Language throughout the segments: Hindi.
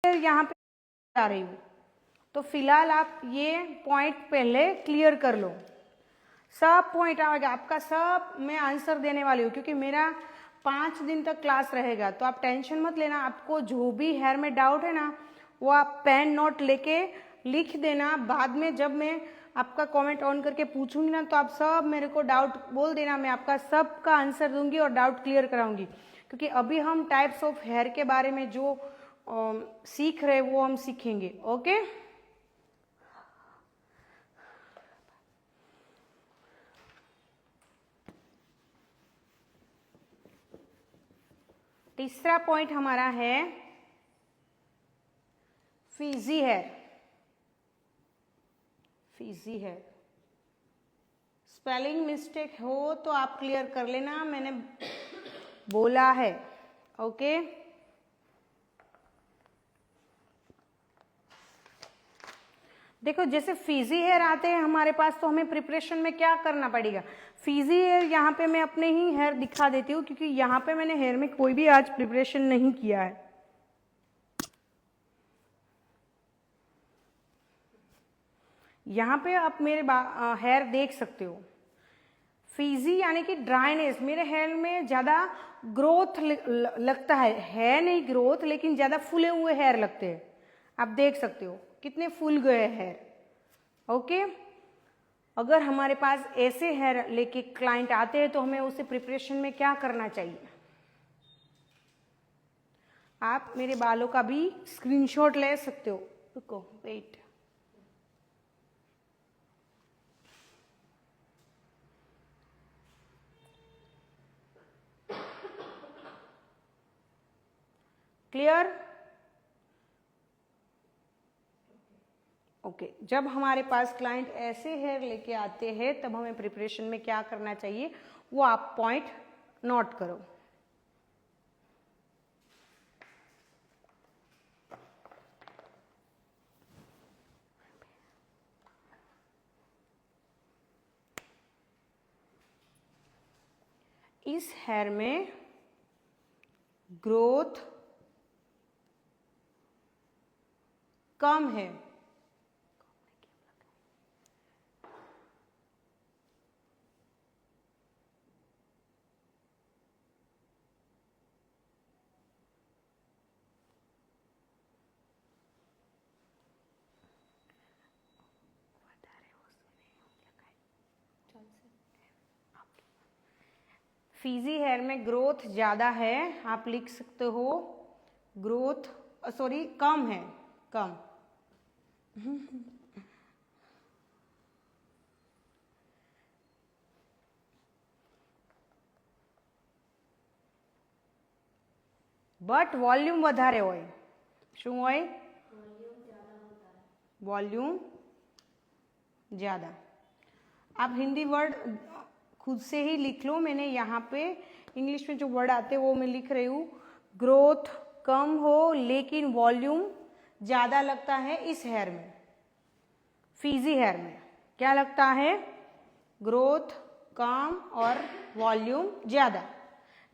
यहाँ पे आ रही हूँ, तो फिलहाल आप ये पॉइंट पहले क्लियर कर लो। सब पॉइंट आएगा आपका, सब मैं आंसर देने वाली हूँ, क्योंकि मेरा 5 दिन तक क्लास रहेगा, तो आप टेंशन मत लेना। आपको जो भी हेयर में डाउट है ना, वो आप पेन नोट लेके लिख देना। बाद में जब मैं आपका कमेंट ऑन करके पूछूंगी ना, तो आप सब मेरे को डाउट बोल देना, मैं आपका सब का आंसर दूंगी और डाउट क्लियर कराऊंगी। क्योंकि अभी हम टाइप्स ऑफ हेयर के बारे में जो सीख रहे वो हम सीखेंगे। ओके, तीसरा पॉइंट हमारा है frizzy hair. Frizzy hair, spelling mistake हो तो आप क्लियर कर लेना, मैंने बोला है। ओके, देखो जैसे फिजी हेयर आते हैं हमारे पास, तो हमें प्रिपरेशन में क्या करना पड़ेगा। फिजी हेयर यहाँ पे मैं अपने ही हेयर दिखा देती हूँ, क्योंकि यहाँ पे मैंने हेयर में कोई भी आज प्रिपरेशन नहीं किया है। यहाँ पे आप मेरे हेयर देख सकते हो। फिजी यानी कि ड्राइनेस, मेरे हेयर में ज़्यादा ग्रोथ लगता है नहीं ग्रोथ, लेकिन ज़्यादा फूले हुए हेयर लगते हैं। आप देख सकते हो कितने फूल गए हेयर। ओके, अगर हमारे पास ऐसे हेयर लेके क्लाइंट आते हैं, तो हमें उसे प्रिपरेशन में क्या करना चाहिए। आप मेरे बालों का भी स्क्रीनशॉट ले सकते हो। रुको, वेट, क्लियर। ओके, जब हमारे पास क्लाइंट ऐसे हेयर लेके आते हैं, तब हमें प्रिपरेशन में क्या करना चाहिए, वो आप पॉइंट नोट करो। इस हेयर में ग्रोथ कम है, फिजी हेयर में ग्रोथ ज़्यादा है। आप लिख सकते हो ग्रोथ, सॉरी कम है, कम। बट वॉल्यूम વધારે હોય। શું હોય? वॉल्यूम ज़्यादा। आप हिंदी वर्ड खुद से ही लिख लो, मैंने यहाँ पे इंग्लिश में जो वर्ड आते हैं वो मैं लिख रही हूँ। ग्रोथ कम हो लेकिन वॉल्यूम ज़्यादा लगता है इस हेयर में। फिजी हेयर में क्या लगता है, ग्रोथ कम और वॉल्यूम ज़्यादा।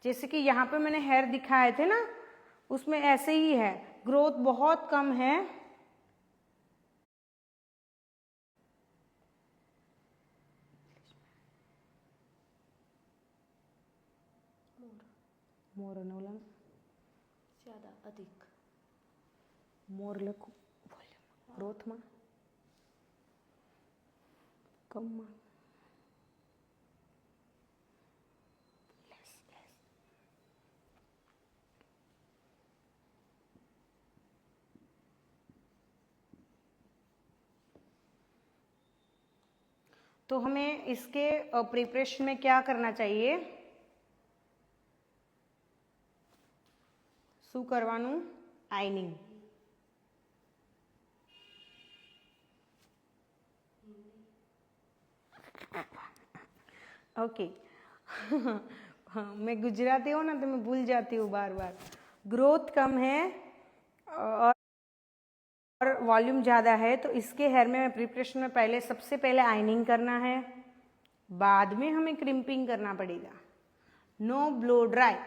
जैसे कि यहाँ पे मैंने हेयर दिखाए थे ना, उसमें ऐसे ही है, ग्रोथ बहुत कम है, मोर ज़्यादा अधिक, मोर लखू वॉल्यूम ग्रोथ में कम में लेस लेस। तो हमें इसके प्रिपरेशन में क्या करना चाहिए, શું કરવાનું, આઈનિંગ। ओके, मैं गुजराती हूँ ना, तो मैं भूल जाती हूँ बार बार। ग्रोथ कम है और वॉल्यूम ज़्यादा है, तो इसके हेयर में प्रिपरेशन में पहले सबसे पहले आइनिंग करना है, बाद में हमें क्रिम्पिंग करना पड़ेगा। No blow dry.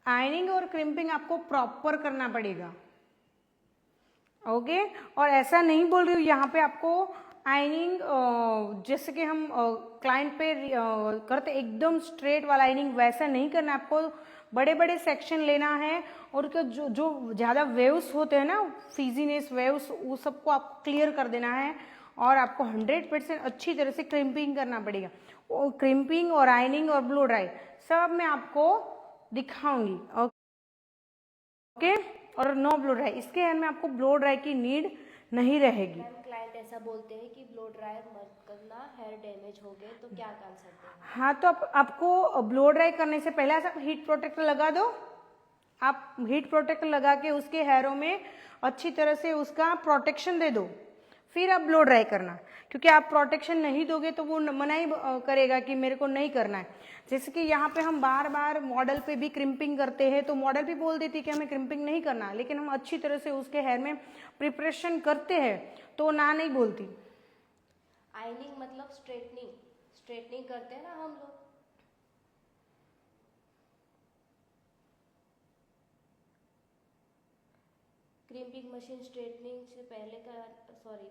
आयनिंग और क्रिम्पिंग आपको प्रॉपर करना पड़ेगा, ओके। और ऐसा नहीं बोल रही हूँ यहाँ पे आपको आयनिंग जैसे कि हम क्लाइंट पे करते एकदम स्ट्रेट वाला आयनिंग वैसा नहीं करना, आपको बड़े बड़े सेक्शन लेना है और उसके जो जो ज़्यादा वेव्स होते हैं ना, फिजीनेस वेव्स, वो सबको आपको क्लियर कर देना है और आपको 100% अच्छी तरह से क्रिम्पिंग करना पड़ेगा। वो क्रिम्पिंग और आयनिंग और ब्लो ड्राई सब मैं आपको दिखाऊंगी, ओके। और नो ब्लो ड्राई, इसके हेयर में आपको ब्लो ड्राई की नीड नहीं रहेगी। क्लाइंट ऐसा बोलते हैं कि ब्लो ड्रायर मत करना, हेयर डैमेज हो गए, तो क्या कर सकते हैं? हाँ, तो आपको ब्लो ड्राई करने से पहले आप हीट प्रोटेक्टर लगा दो। आप हीट प्रोटेक्टर लगा के उसके हेयरों में अच्छी तरह से उसका प्रोटेक्शन दे दो, फिर आप ब्लो ड्राई करना। क्योंकि आप प्रोटेक्शन नहीं दोगे तो वो मना ही करेगा कि मेरे को नहीं करना है। जैसे कि यहाँ पे हम बार बार मॉडल पे भी क्रिम्पिंग करते हैं, तो मॉडल भी बोल देती है कि हमें क्रिम्पिंग नहीं करना, लेकिन हम अच्छी तरह से उसके हेयर में प्रिपरेशन करते हैं तो ना नहीं बोलती। आयनिंग मतलब स्ट्रेटनिंग, स्ट्रेटनिंग करते हैं ना हम लोग। क्रिम्पिंग मशीन स्ट्रेटनिंग से पहले का, सॉरी,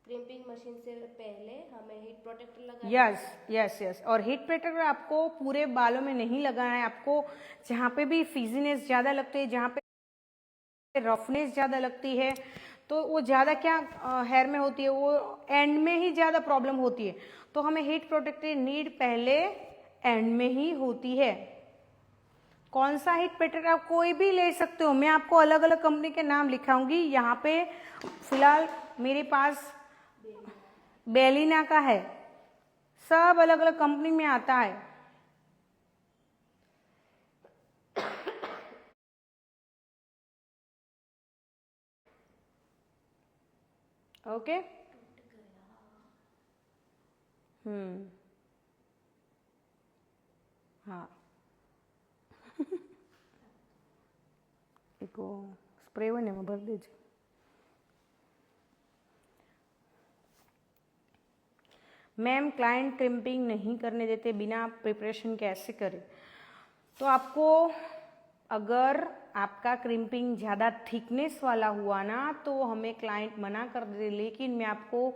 क्रिम्पिंग मशीन से पहले हमें हीट प्रोटेक्टर लगाना। Yes yes yes. और हीट प्रोटेक्टर आपको पूरे बालों में नहीं लगाना है, आपको जहाँ पे भी फिजीनेस ज़्यादा लगती है, जहाँ पे रफनेस ज़्यादा लगती है, तो वो ज़्यादा क्या हेयर में होती है, वो एंड में ही ज़्यादा प्रॉब्लम होती है। तो हमें हीट प्रोटेक्टर नीड पहले एंड में ही होती है। कौन सा हीट प्रोटेक्टर आप कोई भी ले सकते हो, मैं आपको अलग अलग कंपनी के नाम लिखाऊंगी। यहाँ पे फिलहाल मेरे पास बेलिना का है, सब अलग अलग कंपनी में आता है, ओके। हाँ एक स्प्रे बने में भर दीजिए। मैम क्लाइंट क्रिम्पिंग नहीं करने देते, बिना प्रिपरेशन कैसे करें? तो आपको अगर आपका क्रिम्पिंग ज़्यादा थिकनेस वाला हुआ ना तो हमें क्लाइंट मना कर दे, लेकिन मैं आपको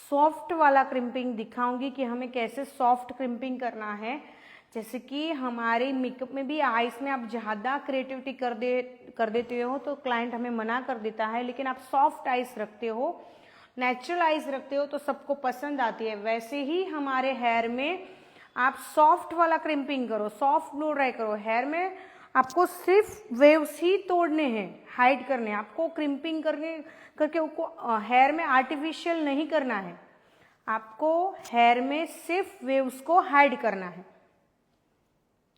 सॉफ्ट वाला क्रिम्पिंग दिखाऊंगी कि हमें कैसे सॉफ्ट क्रिम्पिंग करना है। जैसे कि हमारे मेकअप में भी आइस में आप ज़्यादा क्रिएटिविटी कर देते हो तो क्लाइंट हमें मना कर देता है, लेकिन आप सॉफ्ट आइस रखते हो, नेचुरल आइस रखते हो तो सबको पसंद आती है। वैसे ही हमारे हेयर में आप सॉफ्ट वाला क्रिम्पिंग करो, सॉफ्ट ब्लो ड्राई करो। हेयर में आपको सिर्फ वेव्स ही तोड़ने हैं, हाइड करने हैं, आपको क्रिम्पिंग करके उसको हेयर में आर्टिफिशियल नहीं करना है, आपको हेयर में सिर्फ वेव्स को हाइड करना है,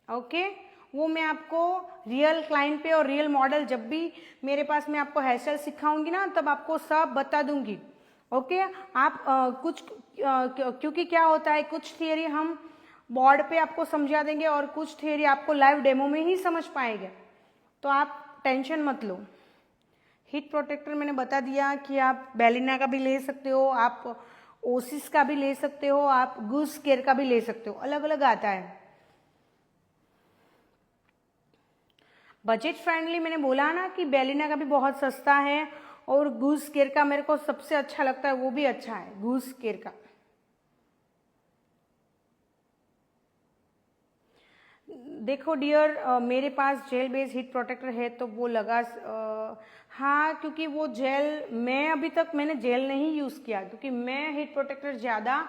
ओके। वो मैं आपको रियल क्लाइंट पे और रियल मॉडल जब भी मेरे पास मैं आपको हेयर स्टाइल सिखाऊंगी ना तब आपको सब बता दूंगी, ओके। आप क्योंकि क्या होता है, कुछ थियरी हम बोर्ड पे आपको समझा देंगे और कुछ थियरी आपको लाइव डेमो में ही समझ पाएंगे, तो आप टेंशन मत लो। हीट प्रोटेक्टर मैंने बता दिया कि आप बेलिना का भी ले सकते हो, आप ओसिस का भी ले सकते हो, आप गूस केयर का भी ले सकते हो, अलग अलग आता है। बजट फ्रेंडली मैंने बोला ना कि बेलिना का भी बहुत सस्ता है और गूस केयर का मेरे को सबसे अच्छा लगता है, वो भी अच्छा है गूस केयर का। देखो डियर, मेरे पास जेल बेस्ड हीट प्रोटेक्टर है तो वो लगा, हाँ, क्योंकि वो जेल मैं अभी तक मैंने जेल नहीं यूज़ किया, क्योंकि मैं हीट प्रोटेक्टर ज़्यादा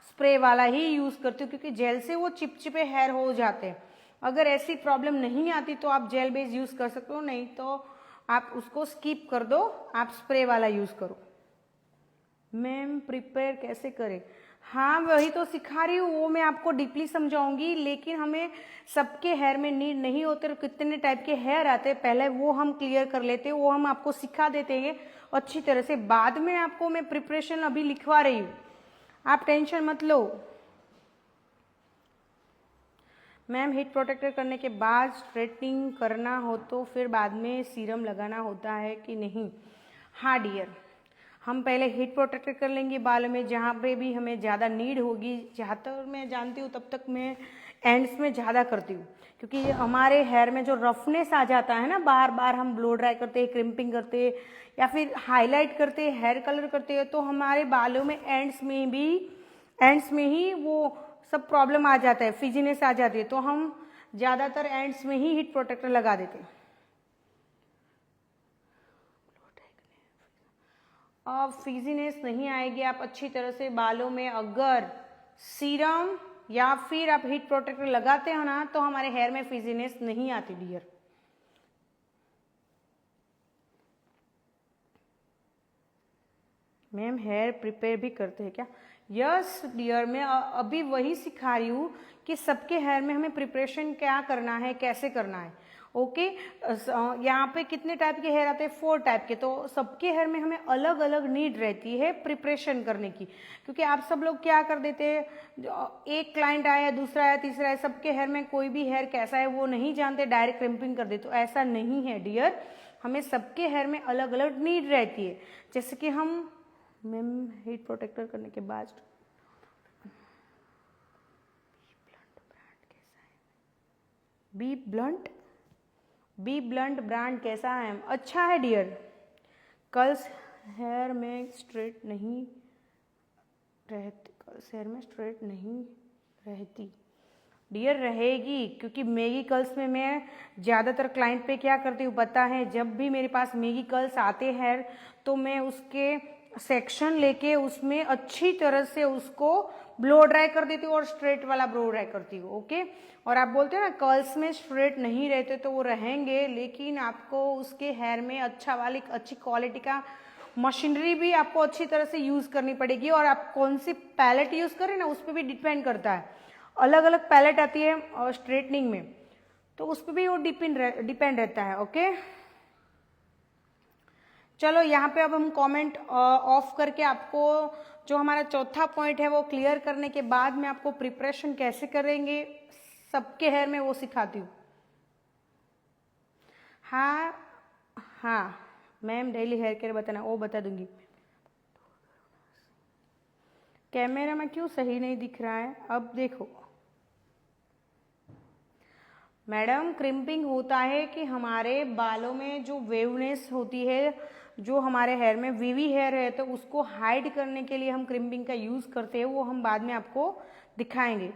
स्प्रे वाला ही यूज़ करती हूँ, क्योंकि जेल से वो चिपचिपे हेयर हो जाते हैं। अगर ऐसी प्रॉब्लम नहीं आती तो आप जेल बेस्ड यूज़ कर सकते हो, नहीं तो आप उसको स्किप कर दो, आप स्प्रे वाला यूज़ करो। मैम प्रिपेयर कैसे करें? हाँ, वही तो सिखा रही हूँ, वो मैं आपको डीपली समझाऊंगी, लेकिन हमें सबके हेयर में नीड नहीं होते, कितने टाइप के हेयर आते हैं पहले वो हम क्लियर कर लेते हैं, वो हम आपको सिखा देते हैं अच्छी तरह से, बाद में आपको मैं प्रिपरेशन अभी लिखवा रही हूँ, आप टेंशन मत लो। मैम हीट प्रोटेक्टर करने के बाद स्ट्रेटनिंग करना हो तो फिर बाद में सीरम लगाना होता है कि नहीं? हाँ डियर, हम पहले हीट प्रोटेक्टर कर लेंगे बालों में, जहाँ पे भी हमें ज़्यादा नीड होगी, जहाँ तक मैं जानती हूँ तब तक मैं एंड्स में ज़्यादा करती हूँ, क्योंकि हमारे हेयर में जो रफनेस आ जाता है ना, बार बार हम ब्लो ड्राई करते हैं, क्रिम्पिंग करते हैं या फिर हाईलाइट करते हैं, हेयर कलर करते हैं, तो हमारे बालों में एंड्स में ही वो सब प्रॉब्लम आ जाता है, फिजीनेस आ जाती है। तो हम ज़्यादातर एंड्स में ही हीट प्रोटेक्टर लगा देते हैं। अब फिजीनेस नहीं आएगी, आप अच्छी तरह से बालों में अगर सीरम या फिर आप हीट प्रोटेक्टर लगाते हो ना, तो हमारे हेयर में फिजीनेस नहीं आती डियर। मैम हेयर प्रिपेयर भी करते हैं क्या? यस डियर, मैं अभी वही सिखा रही हूँ कि सबके हेयर में हमें प्रिपरेशन क्या करना है, कैसे करना है। ओके, यहाँ पे कितने टाइप के हेयर आते हैं? 4 टाइप के। तो सबके हेयर में हमें अलग अलग नीड रहती है प्रिपरेशन करने की, क्योंकि आप सब लोग क्या कर देते हैं, एक क्लाइंट आया, दूसरा आया, तीसरा आया, सबके हेयर में कोई भी हेयर कैसा है वो नहीं जानते, डायरेक्ट क्रिम्पिंग कर देते। तो ऐसा नहीं है डियर, हमें सबके हेयर में अलग अलग नीड रहती है। जैसे कि हम मैम हीट प्रोटेक्टर करने के बाद बी ब्लंट ब्रांड कैसा है? अच्छा है डियर। कर्ल्स हेयर में स्ट्रेट नहीं रहती डियर, रहेगी, क्योंकि मेगी कर्ल्स में मैं ज़्यादातर क्लाइंट पे क्या करती हूँ पता है, जब भी मेरे पास मेगी कर्ल्स आते हैं तो मैं उसके सेक्शन लेके उसमें अच्छी तरह से उसको ब्लो ड्राई कर देती हूँ और स्ट्रेट वाला ब्लो ड्राई करती हूँ। ओके, और आप बोलते हो ना कर्ल्स में स्ट्रेट नहीं रहते, तो वो रहेंगे, लेकिन आपको उसके हेयर में अच्छी क्वालिटी का मशीनरी भी आपको अच्छी तरह से यूज़ करनी पड़ेगी। और आप कौन सी पैलेट यूज़ करें ना, उस पर भी डिपेंड करता है। अलग अलग पैलेट आती है स्ट्रेटनिंग में, तो उस पर भी वो डिपेंड रहता है। ओके, चलो यहाँ पे अब हम कमेंट ऑफ करके आपको जो हमारा चौथा पॉइंट है वो क्लियर करने के बाद मैं आपको प्रिपरेशन कैसे करेंगे सबके हेयर में वो सिखाती हूँ। हाँ मैम, डेली हेयर केयर बताना, वो बता दूंगी। कैमरा में क्यों सही नहीं दिख रहा है? अब देखो मैडम, क्रिम्पिंग होता है कि हमारे बालों में जो वेवनेस होती है, जो हमारे हेयर में वीवी हेयर है, तो उसको हाइड करने के लिए हम क्रिम्पिंग का यूज़ करते हैं, वो हम बाद में आपको दिखाएंगे।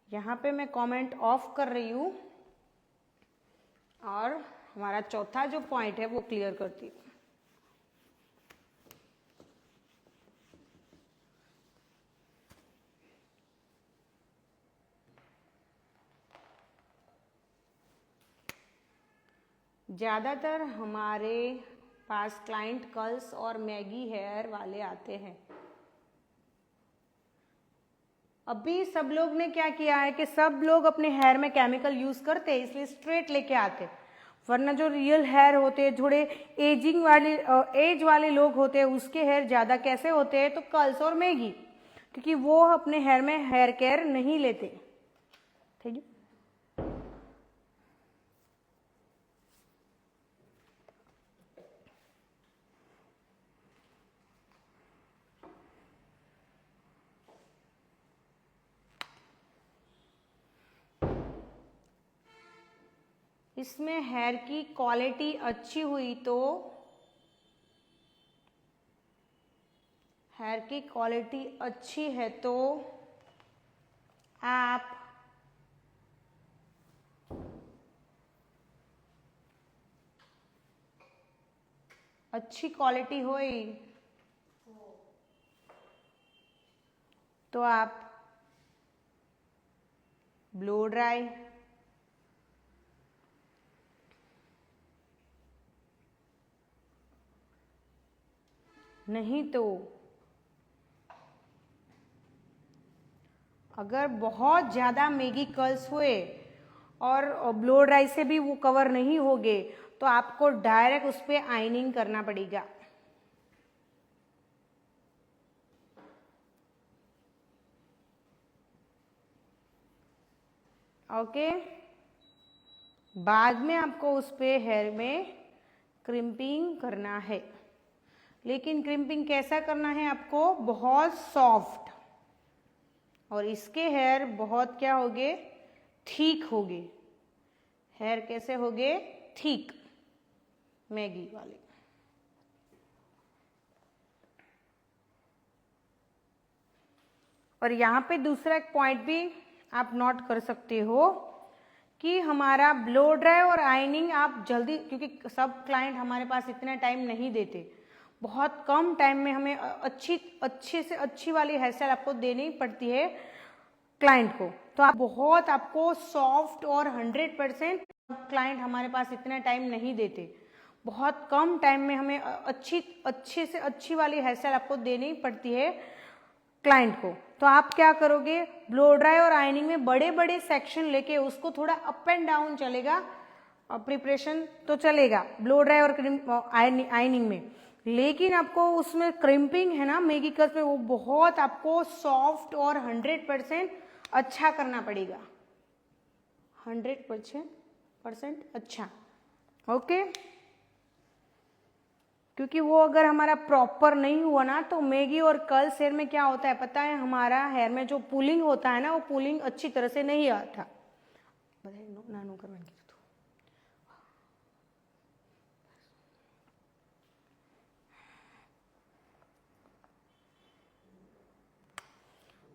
यहाँ पे मैं कमेंट ऑफ कर रही हूँ और हमारा चौथा जो पॉइंट है वो क्लियर करती हूँ। ज़्यादातर हमारे पास क्लाइंट कर्ल्स और मैगी हेयर वाले आते हैं। अभी सब लोग ने क्या किया है कि सब लोग अपने हेयर में केमिकल यूज़ करते हैं, इसलिए स्ट्रेट लेके आते हैं। वरना जो रियल हेयर होते हैं, थोड़े एज वाले लोग होते हैं, उसके हेयर ज़्यादा कैसे होते हैं? तो कर्ल्स और मैगी, क्योंकि वो अपने हेयर में हेयर केयर नहीं लेते। ठीक है, इसमें हेयर की क्वालिटी अच्छी हुई तो हेयर की क्वालिटी अच्छी है तो आप अच्छी क्वालिटी हुई तो आप ब्लो ड्राई नहीं तो अगर बहुत ज़्यादा मेगी कर्ल्स हुए और ब्लो ड्राई से भी वो कवर नहीं होगे, तो आपको डायरेक्ट उस पर आइनिंग करना पड़ेगा। ओके, बाद में आपको उस पे हेयर में क्रिम्पिंग करना है, लेकिन क्रिम्पिंग कैसा करना है आपको, बहुत सॉफ्ट, और इसके हेयर बहुत क्या होगे, ठीक होगे। हेयर कैसे होगे, ठीक, मैगी वाले। और यहाँ पे दूसरा एक पॉइंट भी आप नोट कर सकते हो कि हमारा ब्लो ड्राई और आयनिंग आप जल्दी, क्योंकि सब क्लाइंट हमारे पास इतना टाइम नहीं देते, बहुत कम टाइम में हमें अच्छी से अच्छी वाली हेयर स्टाइल आपको देनी पड़ती है क्लाइंट को। तो आप बहुत आपको सॉफ्ट और 100%, क्लाइंट हमारे पास इतना टाइम नहीं देते, बहुत कम टाइम में हमें अच्छी से अच्छी वाली हेयर स्टाइल आपको देनी पड़ती है क्लाइंट को। तो आप क्या करोगे, ब्लो ड्राई और आयनिंग में बड़े बड़े सेक्शन लेके उसको थोड़ा अप एंड डाउन चलेगा, प्रिपरेशन तो चलेगा ब्लो ड्राई और आयनिंग में, लेकिन आपको उसमें क्रिम्पिंग है ना मैगी कल्स में, वो बहुत आपको सॉफ्ट और 100% अच्छा करना पड़ेगा, 100% अच्छा, ओके। क्योंकि वो अगर हमारा प्रॉपर नहीं हुआ ना, तो मैगी और कर्ल्स हेयर में क्या होता है पता है, हमारा हेयर में जो पुलिंग होता है ना, वो पुलिंग अच्छी तरह से नहीं आता। नानू करवाएंगे तो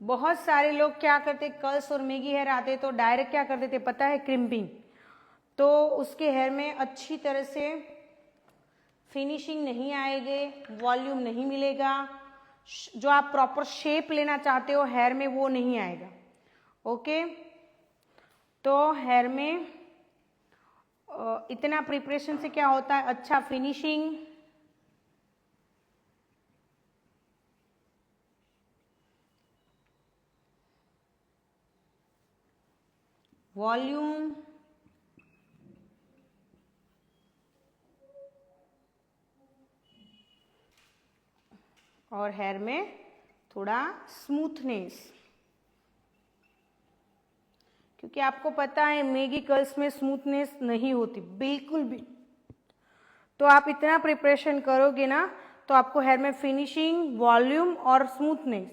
बहुत सारे लोग क्या करते, कर्ल्स और मैगी हेयर आते तो डायरेक्ट क्या करते थे पता है, क्रिम्पिंग। तो उसके हेयर में अच्छी तरह से फिनिशिंग नहीं आएगी, वॉल्यूम नहीं मिलेगा, जो आप प्रॉपर शेप लेना चाहते हो हेयर में वो नहीं आएगा, ओके। तो हेयर में इतना प्रिपरेशन से क्या होता है, अच्छा फिनिशिंग, वॉल्यूम, और हेयर में थोड़ा स्मूथनेस, क्योंकि आपको पता है मैगी कर्ल्स में स्मूथनेस नहीं होती बिल्कुल भी। तो आप इतना प्रिपरेशन करोगे ना, तो आपको हेयर में फिनिशिंग, वॉल्यूम और स्मूथनेस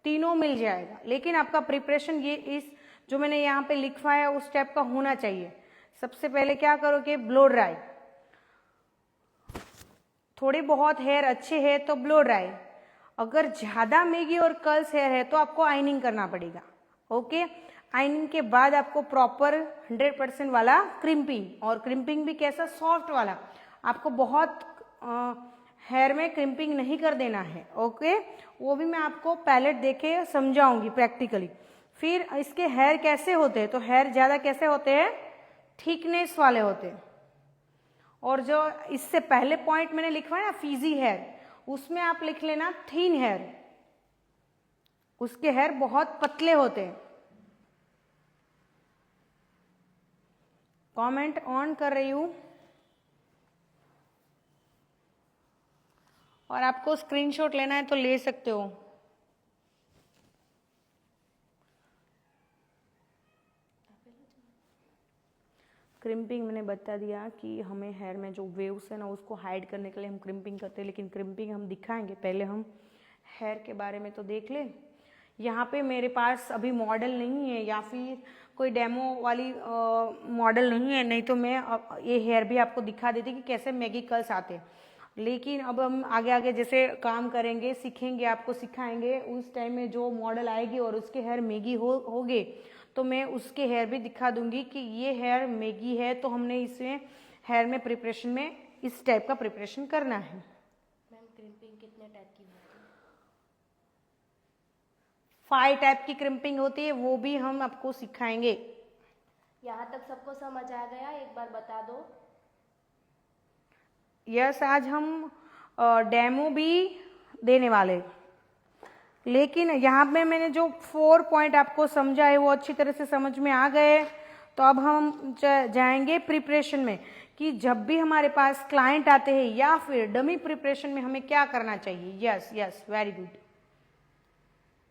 तीनों मिल जाएगा। लेकिन आपका प्रिपरेशन ये इस जो मैंने यहाँ पे लिखवाया उस टाइप का होना चाहिए। सबसे पहले क्या करोगे, ब्लो ड्राई, थोड़ी बहुत हेयर अच्छे है तो ब्लो ड्राई, अगर ज्यादा मैगी और कर्ल्स हेयर है तो आपको आइनिंग करना पड़ेगा, ओके। आइनिंग के बाद आपको प्रॉपर 100% वाला क्रिम्पिंग, और क्रिम्पिंग भी कैसा, सॉफ्ट वाला, आपको बहुत हेयर में क्रिम्पिंग नहीं कर देना है, ओके। वो भी मैं आपको पैलेट देके समझाऊंगी प्रैक्टिकली। फिर इसके हेयर कैसे होते हैं, तो हेयर ज्यादा कैसे होते हैं, थिकनेस वाले होते हैं। और जो इससे पहले पॉइंट मैंने लिखवाया ना फीजी हेयर, उसमें आप लिख लेना थीन हेयर, उसके हेयर बहुत पतले होते हैं। कमेंट ऑन कर रही हूं, और आपको स्क्रीनशॉट लेना है तो ले सकते हो। क्रिम्पिंग मैंने बता दिया कि हमें हेयर में जो वेव्स है ना उसको हाइड करने के लिए हम क्रिम्पिंग करते हैं, लेकिन क्रिम्पिंग हम दिखाएंगे, पहले हम हेयर के बारे में तो देख ले। यहाँ पे मेरे पास अभी मॉडल नहीं है या फिर कोई डेमो वाली मॉडल नहीं है, नहीं तो मैं ये हेयर भी आपको दिखा देती कि कैसे मैगी कर्ल्स आते हैं। लेकिन अब हम आगे आगे जैसे काम करेंगे, सीखेंगे, आपको सिखाएंगे, उस टाइम में जो मॉडल आएगी और उसके हेयर मैगी होगे तो मैं उसके हेयर भी दिखा दूंगी कि ये हेयर मैगी है, तो हमने इसमें हेयर में प्रिपरेशन में इस टाइप का प्रिपरेशन करना है। मैम क्रिम्पिंग कितने टाइप की होती है? 5 टाइप की क्रिम्पिंग होती है, वो भी हम आपको सिखाएंगे। यहाँ तक सबको समझ आ गया, एक बार बता दो। यस, आज हम डेमो भी देने वाले, लेकिन यहाँ पे मैंने जो 4 पॉइंट आपको समझा है वो अच्छी तरह से समझ में आ गए। तो अब हम जाएंगे प्रिपरेशन में कि जब भी हमारे पास क्लाइंट आते हैं या फिर डमी प्रिपरेशन में हमें क्या करना चाहिए। Yes yes, very good.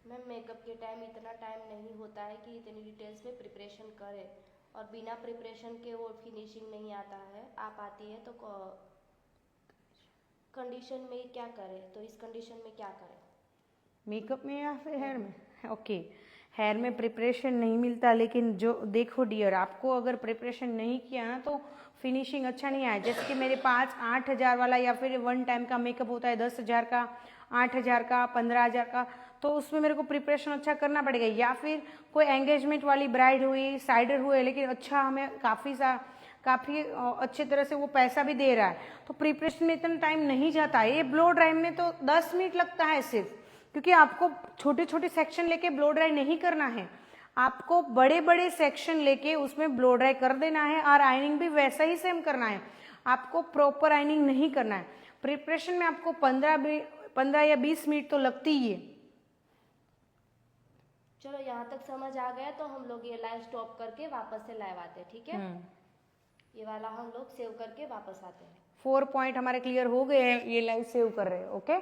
Ma'am makeup के टाइम इतना टाइम नहीं होता है कि इतनी डिटेल्स में प्रिपरेशन करें, और बिना प्रिपरेशन के वो फिनिशिंग नहीं आता है, आप आती है तो कंडीशन में क्या करें, तो इस कंडीशन में क्या करें? मेकअप में या फिर हेयर में? ओके, हेयर में प्रिपरेशन नहीं मिलता, लेकिन जो देखो डियर, आपको अगर प्रिपरेशन नहीं किया ना तो फिनिशिंग अच्छा नहीं आया। जैसे कि मेरे पास 8,000 वाला या फिर वन टाइम का मेकअप होता है, 10,000 का, 8,000 का, 15,000 का, तो उसमें मेरे को प्रिपरेशन अच्छा करना पड़ेगा। या फिर कोई एंगेजमेंट वाली ब्राइड हुई, साइडर हुए, लेकिन अच्छा हमें काफ़ी अच्छे तरह से वो पैसा भी दे रहा है, तो प्रिपरेशन में इतना टाइम नहीं जाता है। ये ब्लो ड्राई में तो 10 मिनट लगता है सिर्फ, क्योंकि आपको छोटे छोटे सेक्शन लेके ब्लो ड्राई नहीं करना है, आपको बड़े बड़े सेक्शन लेके उसमें ब्लो ड्राई कर देना है, और आयनिंग भी वैसा ही सेम करना है, आपको प्रॉपर आयनिंग नहीं करना है। प्रिपरेशन में आपको 15 या 20 मिनट तो लगती ही है। चलो यहाँ तक समझ आ गया, तो हम लोग ये लाइव स्टॉप करके वापस से लाइव आते हैं, ठीक है? ये वाला हम लोग सेव करके वापस आते हैं। 4 पॉइंट हमारे क्लियर हो गए हैं, ये लाइव सेव कर रहे हैं। ओके।